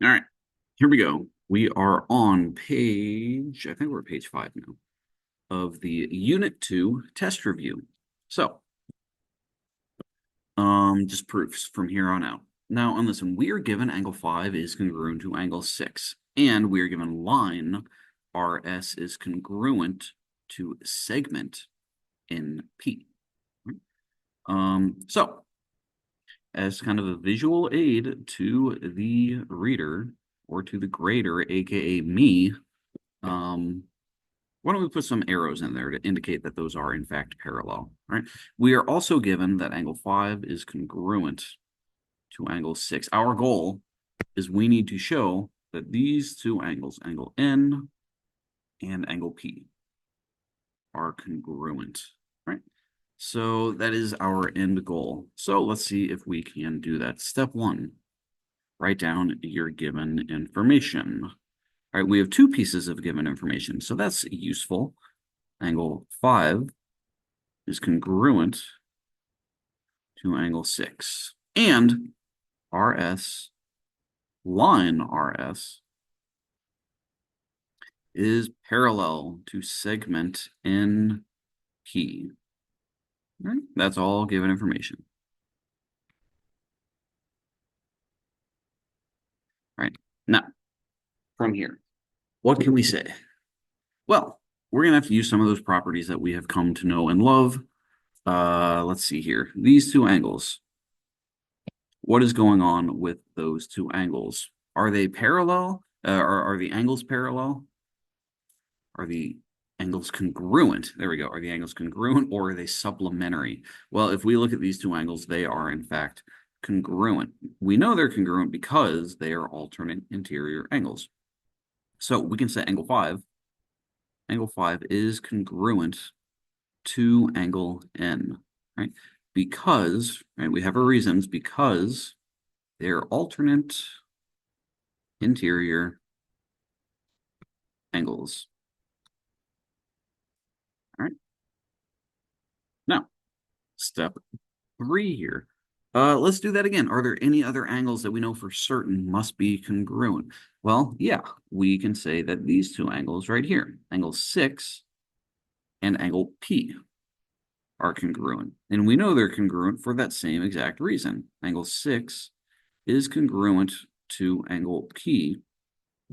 All right, here we go. We are on page, I think we're at page 5 now, of the Unit 2 test review. So, just proofs from here on out. Now, on this one, we are given angle 5 is congruent to angle 6, and we are given line RS is congruent to segment in P. So, as kind of a visual aid to the reader or to the grader, aka me, um, why don't we put some arrows in there to indicate that those are in fact parallel, right? We are also given that angle 5 is congruent to angle 6. Our goal is we need to show that these two angles, angle N and angle P, are congruent, right? So that is our end goal. So let's see if we can do that. Step 1, write down your given information. All right, we have two pieces of given information, so that's useful. Angle 5 is congruent to angle 6. And RS, line RS, is parallel to segment NP. All right, that's all given information. All right, now, from here, what can we say? Well, we're going to have to use some of those properties that we have come to know and love. Let's see here. These two angles. What is going on with those two angles? Are they parallel? Are the angles parallel? Are the angles congruent? There we go. Are the angles congruent or are they supplementary? Well, if we look at these two angles, they are in fact congruent. We know they're congruent because they are alternate interior angles. So we can say angle 5 is congruent to angle N, right? Because, right, we have our reasons, because they're alternate interior angles. All right. Now, step 3 here. Let's do that again. Are there any other angles that we know for certain must be congruent? Well, yeah, we can say that these two angles right here, angle 6 and angle P, are congruent. And we know they're congruent for that same exact reason. Angle 6 is congruent to angle P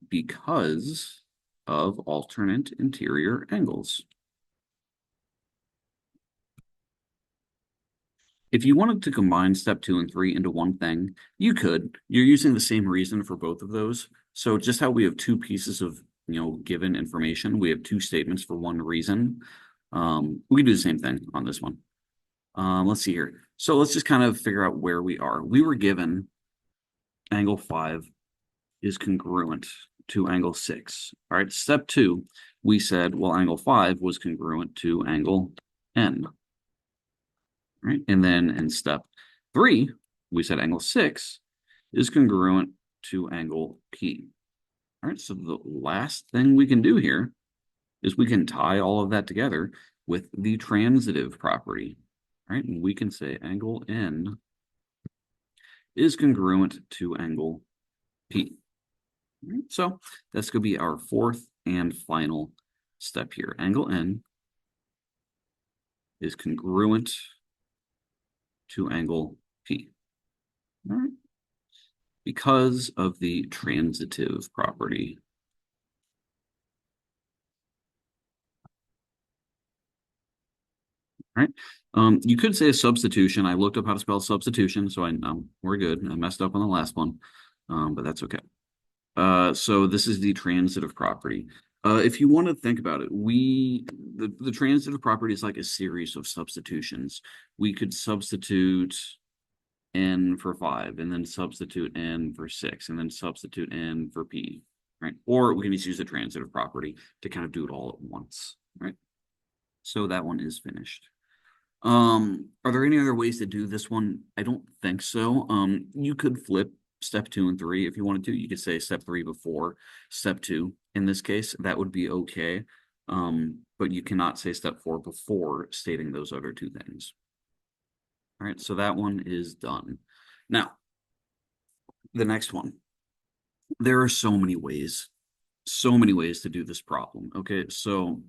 because of alternate interior angles. If you wanted to combine step 2 and 3 into one thing, you could. You're using the same reason for both of those. So just how we have two pieces of, given information, we have two statements for one reason. We can do the same thing on this one. Let's see here. So let's just kind of figure out where we are. We were given angle 5 is congruent to angle 6. All right, step 2, we said, well, angle 5 was congruent to angle N. Right? And then in step 3, we said angle 6 is congruent to angle P. All right, so the last thing we can do here is we can tie all of that together with the transitive property. Right? And we can say angle N is congruent to angle P. Right? So that's going to be our fourth and final step here. Angle N is congruent to angle P. All right. Because of the transitive property. Right. You could say a substitution. I looked up how to spell substitution, so I know we're good. I messed up on the last one, but that's okay. So this is the transitive property. If you want to think about it, the transitive property is like a series of substitutions. We could substitute N for 5, and then substitute N for 6, and then substitute N for P, right? Or we can just use the transitive property to kind of do it all at once, right? So that one is finished. Are there any other ways to do this one? I don't think so. You could flip step 2 and 3 if you wanted to. You could say step 3 before step 2. In this case, that would be okay. But you cannot say step 4 before stating those other two things. All right, so that one is done. Now, the next one. There are so many ways to do this problem. Okay, so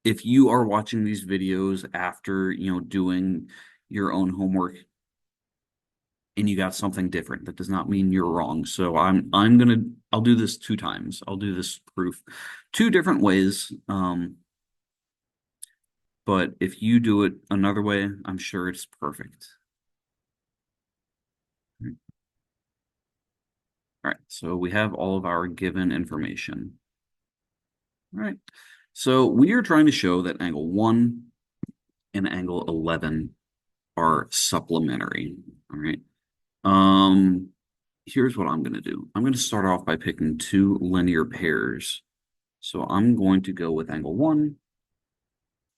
if you are watching these videos after, doing your own homework and you got something different, that does not mean you're wrong. So I'll do this two times. I'll do this proof two different ways. But if you do it another way, I'm sure it's perfect. All right, so we have all of our given information. All right, so we are trying to show that angle 1 and angle 11 are supplementary. All right. Here's what I'm going to do. I'm going to start off by picking two linear pairs. So I'm going to go with angle 1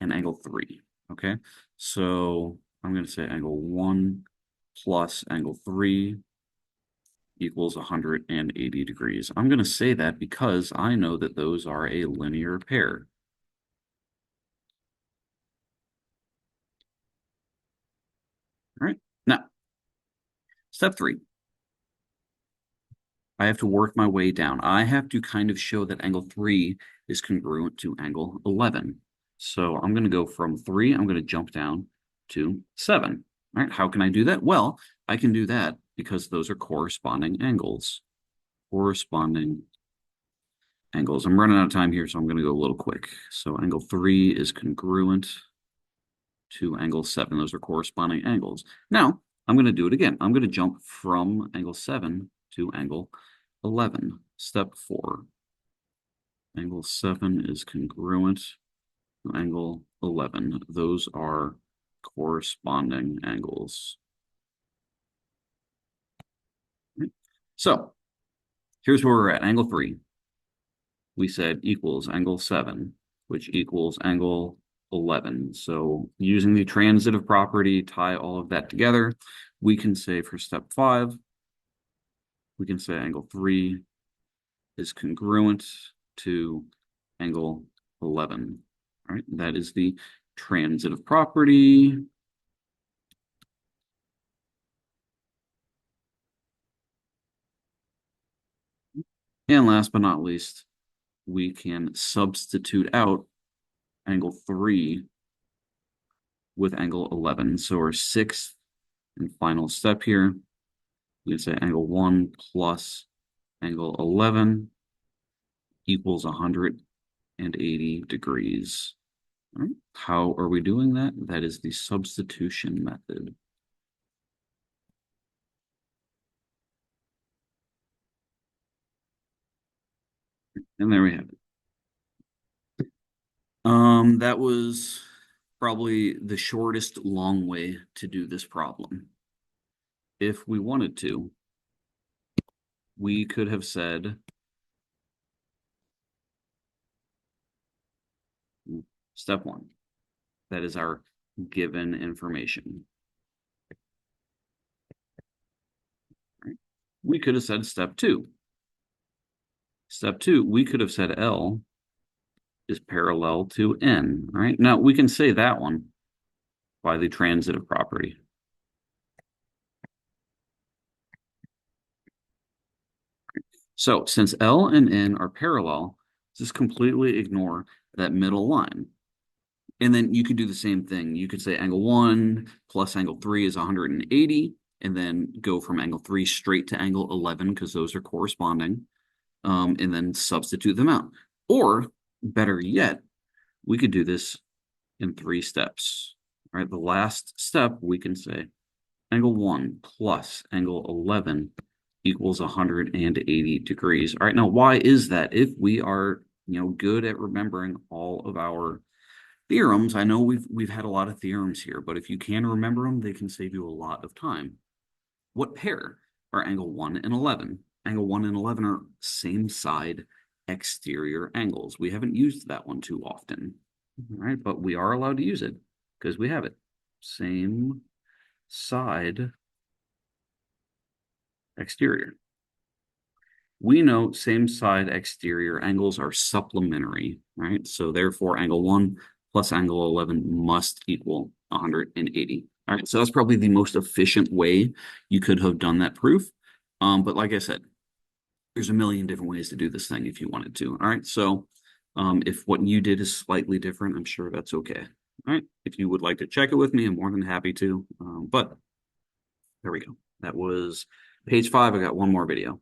and angle 3. Okay. So I'm going to say angle 1 plus angle 3 equals 180 degrees. I'm going to say that because I know that those are a linear pair. All right. Now, step 3. I have to work my way down. I have to kind of show that angle 3 is congruent to angle 11. So I'm going to go from 3, I'm going to jump down to 7. All right, how can I do that? Well, I can do that because those are corresponding angles. Corresponding angles. I'm running out of time here, so I'm going to go a little quick. So angle 3 is congruent to angle 7. Those are corresponding angles. Now, I'm going to do it again. I'm going to jump from angle 7 to angle 11. Step 4. Angle 7 is congruent to angle 11. Those are corresponding angles. So here's where we're at. Angle 3, we said equals angle 7, which equals angle 11. So using the transitive property, tie all of that together, we can say for step 5, we can say angle 3 is congruent to angle 11. All right, that is the transitive property. And last but not least, we can substitute out angle 3 with angle 11. So our sixth and final step here, we can say angle 1 plus angle 11 equals 180 degrees. All right. How are we doing that? That is the substitution method. And there we have it. That was probably the shortest long way to do this problem. If we wanted to, we could have said step 1. That is our given information. Right? We could have said step 2. Step 2, we could have said L is parallel to N, right? Now we can say that one by the transitive property. So since L and N are parallel, just completely ignore that middle line. And then you could do the same thing. You could say angle 1 plus angle 3 is 180, and then go from angle 3 straight to angle 11 because those are corresponding, and then substitute them out. Or better yet, we could do this in 3 steps. All right, the last step, we can say angle 1 plus angle 11 equals 180 degrees. All right, now why is that? If we are, good at remembering all of our theorems, I know we've had a lot of theorems here, but if you can remember them, they can save you a lot of time. What pair are angle 1 and 11? Angle 1 and 11 are same side exterior angles. We haven't used that one too often. All right, but we are allowed to use it because we have it. Same side exterior. We know same side exterior angles are supplementary, right? So therefore, angle 1 plus angle 11 must equal 180. All right, so that's probably the most efficient way you could have done that proof. But like I said, There's a million different ways to do this thing if you wanted to. All right. So if what you did is slightly different, I'm sure that's okay. All right. If you would like to check it with me, I'm more than happy to. But there we go. That was page 5. I got one more video.